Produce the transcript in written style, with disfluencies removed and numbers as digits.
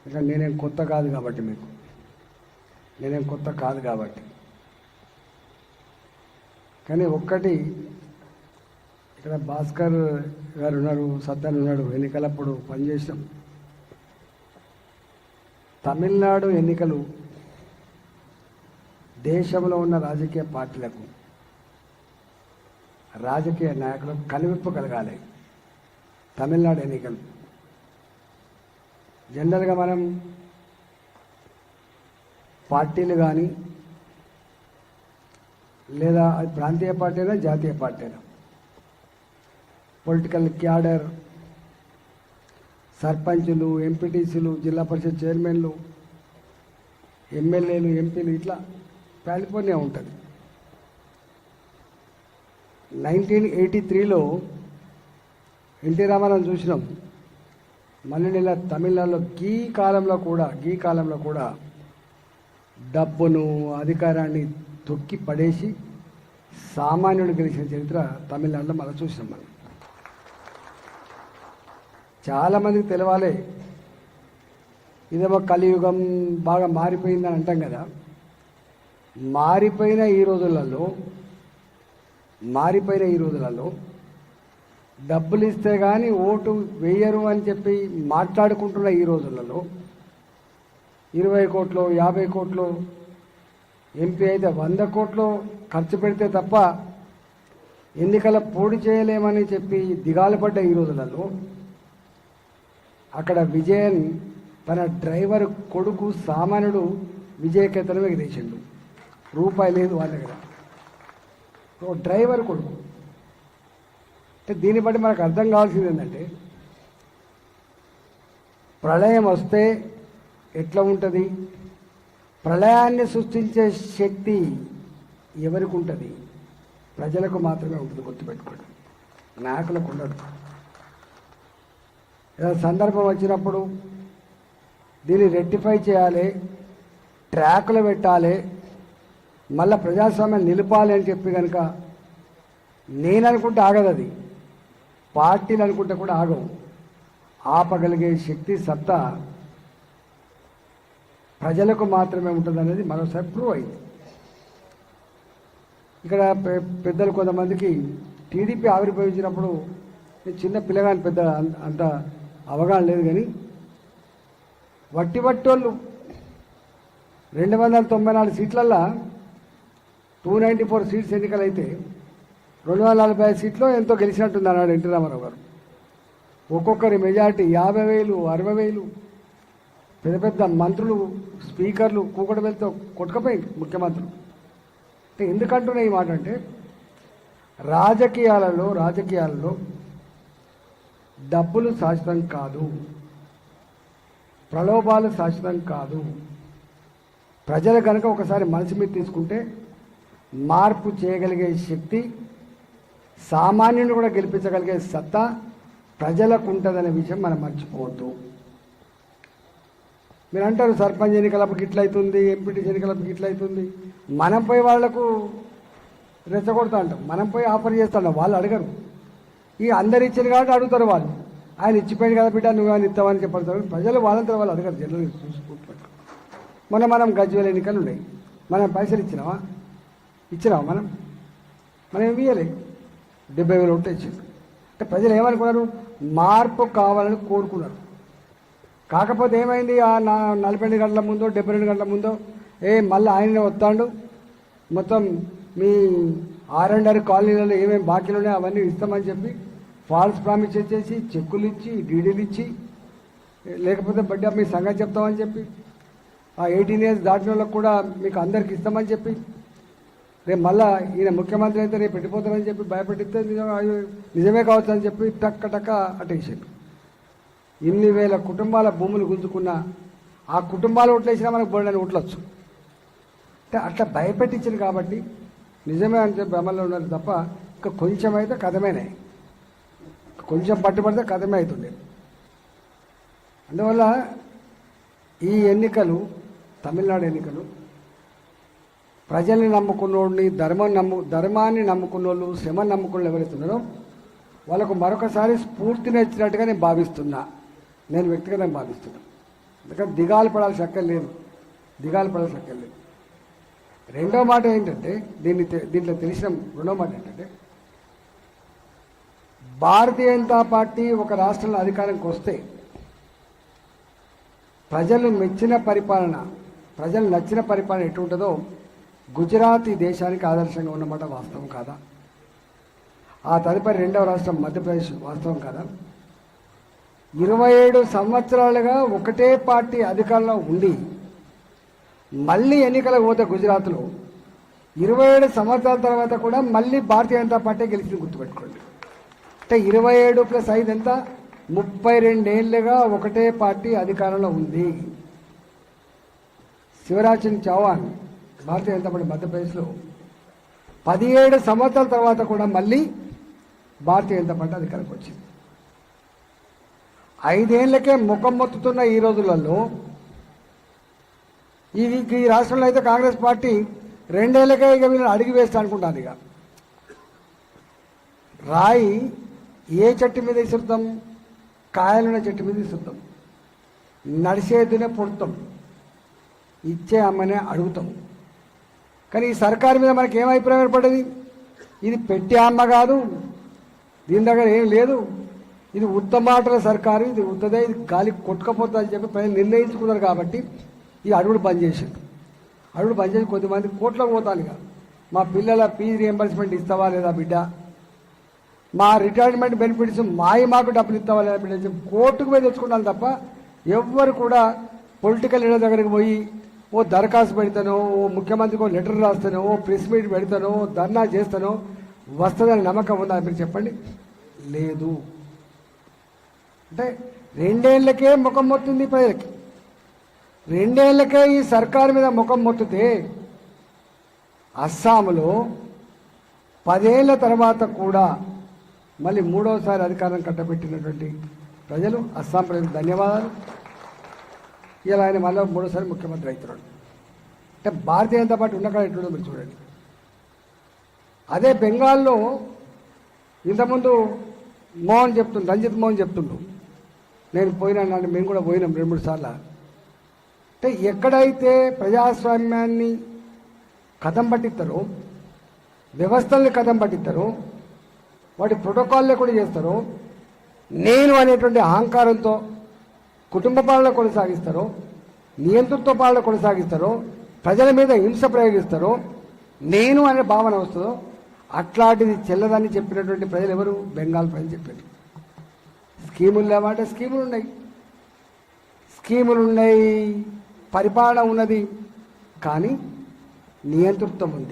ఇట్లా నేనేం కొత్త కాదు కాబట్టి మీకు నేనేం కొత్త కాదు కాబట్టి. కానీ ఒక్కటి ఇక్కడ భాస్కర్ గారు ఉన్నారు, సత్యన్ ఉన్నాడు, ఎన్నికలప్పుడు పనిచేసాం. తమిళనాడు ఎన్నికలు దేశంలో ఉన్న రాజకీయ పార్టీలకు, రాజకీయ నాయకులకు కనువిప్పు కలగాలి. తమిళనాడు ఎన్నికలు జనరల్గా మనం పార్టీలు కానీ లేదా అది ప్రాంతీయ పార్టీ అయినా జాతీయ పార్టీ అయినా పొలిటికల్ క్యాడర్, సర్పంచులు, ఎంపీటీసీలు, జిల్లా పరిషత్ చైర్మన్లు, ఎమ్మెల్యేలు, ఎంపీలు ఇట్లా పేలిపోనే ఉంటుంది. 1983లో ఎన్టీ రామారావు చూసినాం. మళ్ళీ నెల తమిళనాడులో గీ కాలంలో కూడా డబ్బును, అధికారాన్ని తొక్కి పడేసి సామాన్యుడు గెలిచిన చరిత్ర తమిళనాడులో మళ్ళీ చూసినాం. మనం చాలామందికి తెలవాలి, ఇదేమో కలియుగం బాగా మారిపోయిందని అంటాం కదా. మారిపోయిన ఈ రోజులలో డబ్బులు ఇస్తే కానీ ఓటు వేయరు అని చెప్పి మాట్లాడుకుంటున్న ఈ రోజులలో 20 కోట్లు, 50 కోట్లు, ఎంపీ అయితే 100 కోట్లు ఖర్చు పెడితే తప్ప ఎన్నికల పోటీ చేయలేమని చెప్పి దిగాలు పడ్డ ఈ రోజులలో అక్కడ విజయన్ తన డ్రైవర్ కొడుకు సామాన్యుడు విజయకేతనం ఎగిరేసిండు. రూపాయి లేదు వాళ్ళ దగ్గర, డ్రైవర్ కొడుకు. అంటే దీన్ని బట్టి మనకు అర్థం కావాల్సింది ఏంటంటే, ప్రళయం వస్తే ఎట్లా ఉంటుంది, ప్రళయాన్ని సృష్టించే శక్తి ఎవరికి ఉంటుంది? ప్రజలకు మాత్రమే ఉంటుంది. గుర్తుపెట్టుకోండి, నాయకులకు ఉండదు. ఏదైనా సందర్భం వచ్చినప్పుడు దీన్ని రెక్టిఫై చేయాలి, ట్రాక్లు పెట్టాలి, మళ్ళీ ప్రజాస్వామ్యం నిలపాలి అని చెప్పి కనుక నేను అనుకుంటే ఆగదు. అది పార్టీలు అనుకుంటే కూడా ఆగవు. ఆపగలిగే శక్తి, సత్తా ప్రజలకు మాత్రమే ఉంటుంది అనేది మరోసారి ప్రూవ్ అయింది. ఇక్కడ పెద్దలు కొంతమందికి టీడీపీ ఆవిర్భవించినప్పుడు చిన్న పిల్లగాని పెద్ద అంత అవగాహన లేదు. కానీ వట్టివట్టోళ్ళు 294 సీట్లల్లో 294 సీట్స్ ఎన్నికలైతే 245 సీట్లో ఎంతో గెలిచినట్టుంది అన్నాడు ఎన్టీ రామారావు గారు. ఒక్కొక్కరి మెజార్టీ 50,000, 60,000. పెద్ద పెద్ద మంత్రులు, స్పీకర్లు కూకటి వెళ్తే కొట్టుకపోయింది ముఖ్యమంత్రులు. అంటే ఎందుకంటున్నా ఈ మాట అంటే, రాజకీయాలలో డబ్బులు శాశ్వతం కాదు, ప్రలోభాలు శాశ్వతం కాదు. ప్రజలు కనుక ఒకసారి మనసు మీద తీసుకుంటే మార్పు చేయగలిగే శక్తి, సామాన్యుని కూడా గెలిపించగలిగే సత్తా ప్రజలకు ఉంటుందనే విషయం మనం మర్చిపోవద్దు. మీరు అంటారు సర్పంచ్ ఎన్నికలప్పుడు ఇట్లయితుంది, ఎంపీటీసీ ఎన్నికలప్పుడు ఇట్లయితుంది. మనం పోయి వాళ్లకు రెచ్చగొడతా అంటాం, మనం పోయి ఆఫర్ చేస్తాం, వాళ్ళు అడగరు. ఈ అందరు ఇచ్చిన కాబట్టి అడుగుతారు వాళ్ళు. ఆయన ఇచ్చిపోయింది కదా బిడ్డ, నువ్వు ఆయన ఇస్తావని చెప్పడతారు. ప్రజలు వాళ్ళంతా వాళ్ళు అడగరు. జనరల్ చూసుకుంటారు. మనం గజ్వేల్ ఎన్నికలు ఉన్నాయి, మనం పైసలు ఇచ్చినామా? మనం ఏమి ఇవ్వలే. 70,000 ఓట్లు ఇచ్చింది. అంటే ప్రజలు ఏమనుకున్నారు? మార్పు కావాలని కోరుకున్నారు. కాకపోతే ఏమైంది, ఆ 42 గంటల ముందో 72 గంటల ముందో మళ్ళీ ఆయననే వస్తాడు, మొత్తం మీ R&R కాలనీలలో ఏమేమి బాకీలు ఉన్నాయో అవన్నీ ఇస్తామని చెప్పి ఫాల్స్ ప్రామిస్ చేసి చెక్కులు ఇచ్చి, డీడీలు ఇచ్చి, లేకపోతే బడ్డీ మీ సంగతి చెప్తామని చెప్పి, ఆ 18 years దాటిన వాళ్ళకు కూడా మీకు అందరికి ఇస్తామని చెప్పి, రేపు మళ్ళా ఈయన ముఖ్యమంత్రి అయితే రేపు పెట్టిపోతారని చెప్పి భయపెట్టిస్తే నిజమే కావచ్చు అని చెప్పి టక్క అటేసారు. ఇన్ని వేల కుటుంబాల భూములు గుంజుకున్న ఆ కుటుంబాలు ఓట్లేసినా మనకు బోల్డని ఓట్లొచ్చు. అంటే అట్లా భయపెట్టించింది కాబట్టి నిజమే అని చెప్పి భ్రమలో ఉన్నారు తప్ప ఇంకా కొంచెం అయితే కథమేనే, కొంచెం పట్టుబడితే కథమే అవుతుంది. అందువల్ల ఈ ఎన్నికలు, తమిళనాడు ఎన్నికలు, ప్రజల్ని నమ్ముకున్నోడిని, ధర్మాన్ని నమ్ముకున్నోళ్ళు, శ్రమను నమ్ముకున్న ఎవరైతున్నారో వాళ్ళకు మరొకసారి స్ఫూర్తినిచ్చినట్టుగా నేను వ్యక్తిగతంగా భావిస్తున్నా. అందుకని దిగాలు పడాల్సిన అక్కర్లేదు, దిగాలు పడాల్సిన అక్కర్లేదు. రెండో మాట ఏంటంటే దీంట్లో తెలిసిన రెండో మాట ఏంటంటే భారతీయ జనతా పార్టీ ఒక రాష్ట్రంలో అధికారంకి వస్తే ప్రజలు మెచ్చిన పరిపాలన, ప్రజలు నచ్చిన పరిపాలన ఎటు ఉంటుందో గుజరాత్ ఈ దేశానికి ఆదర్శంగా ఉన్నమాట వాస్తవం కాదా? ఆ తదుపరి రెండవ రాష్ట్రం మధ్యప్రదేశ్ వాస్తవం కాదా? 27 సంవత్సరాలుగా ఒకటే పార్టీ అధికారంలో ఉండి మళ్ళీ ఎన్నికలకు పోతే గుజరాత్లో 27 సంవత్సరాల తర్వాత కూడా మళ్ళీ భారతీయ జనతా పార్టీ గెలిచింది, గుర్తుపెట్టుకోండి. అంటే 27 + 5 ఎంత? 32 ఏళ్ళుగా ఒకటే పార్టీ అధికారంలో ఉంది. శివరాజ్ సింగ్ చౌహాన్ భారతీయ జనతా పార్టీ మధ్యప్రదేశ్లో 17 సంవత్సరాల తర్వాత కూడా మళ్ళీ భారతీయ జనతా పార్టీ అధికారంకి వచ్చింది. 5 ఏళ్లకే ముఖం మొత్తుతున్న ఈ రోజులలో ఈ రాష్ట్రంలో అయితే కాంగ్రెస్ పార్టీ 2 ఏళ్లకే ఇక వీళ్ళని అడిగి వేస్తా అనుకుంటాను. ఇక రాయి ఏ చెట్టు మీద ఇసురుతాం? కాయలున్న చెట్టు మీద ఇసురుతాం. నడిచేదినే పొడుతాం, ఇచ్చే అమ్మనే అడుగుతాం. కానీ ఈ సర్కారు మీద మనకి ఏం అభిప్రాయం ఏర్పడేది? ఇది పెట్టే అమ్మ కాదు, దీని దగ్గర ఏం లేదు, ఇది ఉత్తమాటల సర్కారు, ఇది ఉత్తదే, ఇది గాలి కొట్టుకపోతుంది అని చెప్పి ప్రజలు నిర్ణయించుకున్నారు. కాబట్టి ఈ అడుగుడు బంద్ చేసిండు. అడుగుడు బంద్ చేసి కొద్దిమంది కోట్లకు పోతాను. ఇక మా పిల్లల ఫీజు రియంబర్స్మెంట్ ఇస్తావా లేదా బిడ్డ, మా రిటైర్మెంట్ బెనిఫిట్స్ మాకు డబ్బులు ఇస్తావా లేదా బిడ్డ చెప్పి కోర్టుకు పోయి తెచ్చుకుంటాను తప్ప ఎవ్వరు కూడా పొలిటికల్ లీడర్ దగ్గరికి పోయి ఓ దరఖాస్తు పెడతానో, ఓ ముఖ్యమంత్రికి లెటర్ రాస్తానో, ఓ ప్రెస్ మీట్ పెడతానో, ధర్నా చేస్తానో వస్తుందని నమ్మకం ఉందా? మీరు చెప్పండి. లేదు. అంటే 2 ఏళ్లకే ముఖం మొత్తుంది ప్రజలకి. 2 ఏళ్లకే ఈ సర్కారు మీద ముఖం మొత్తితే అస్సాంలో 10 ఏళ్ల తర్వాత కూడా మళ్ళీ 3వసారి అధికారం కట్టబెట్టినటువంటి ప్రజలు, అస్సాం ప్రజలకు ధన్యవాదాలు. ఇలా ఆయన మళ్ళీ 3వసారి ముఖ్యమంత్రి అవుతున్నాడు. అంటే భారతీయ జనతా పార్టీ ఉన్న కాడ ఎట్లుందో మీరు చూడండి. అదే బెంగాల్లో ఇంతకుముందు రంజిత్ మోహన్ చెప్తుండు, నేను పోయినాను, మేము కూడా పోయినాం 2-3 సార్లు. అంటే ఎక్కడైతే ప్రజాస్వామ్యాన్ని కథం పట్టిస్తారో, వ్యవస్థల్ని కథం పట్టిస్తారో, వాటి ప్రోటోకాల్లే కూడా చేస్తారో, నేను అనేటువంటి అహంకారంతో కుటుంబ పాలన కొనసాగిస్తారో, నియంతృత్వ పాలన కొనసాగిస్తారో, ప్రజల మీద హింస ప్రయోగిస్తారో, నేను అనే భావన వస్తుందో అట్లాంటిది చెల్లదని చెప్పినటువంటి ప్రజలు ఎవరు? బెంగాల్ ప్రజలు చెప్పారు. స్కీములు లేవంటే స్కీములు ఉన్నాయి, పరిపాలన ఉన్నది, కానీ నియంతృత్వం ఉంది.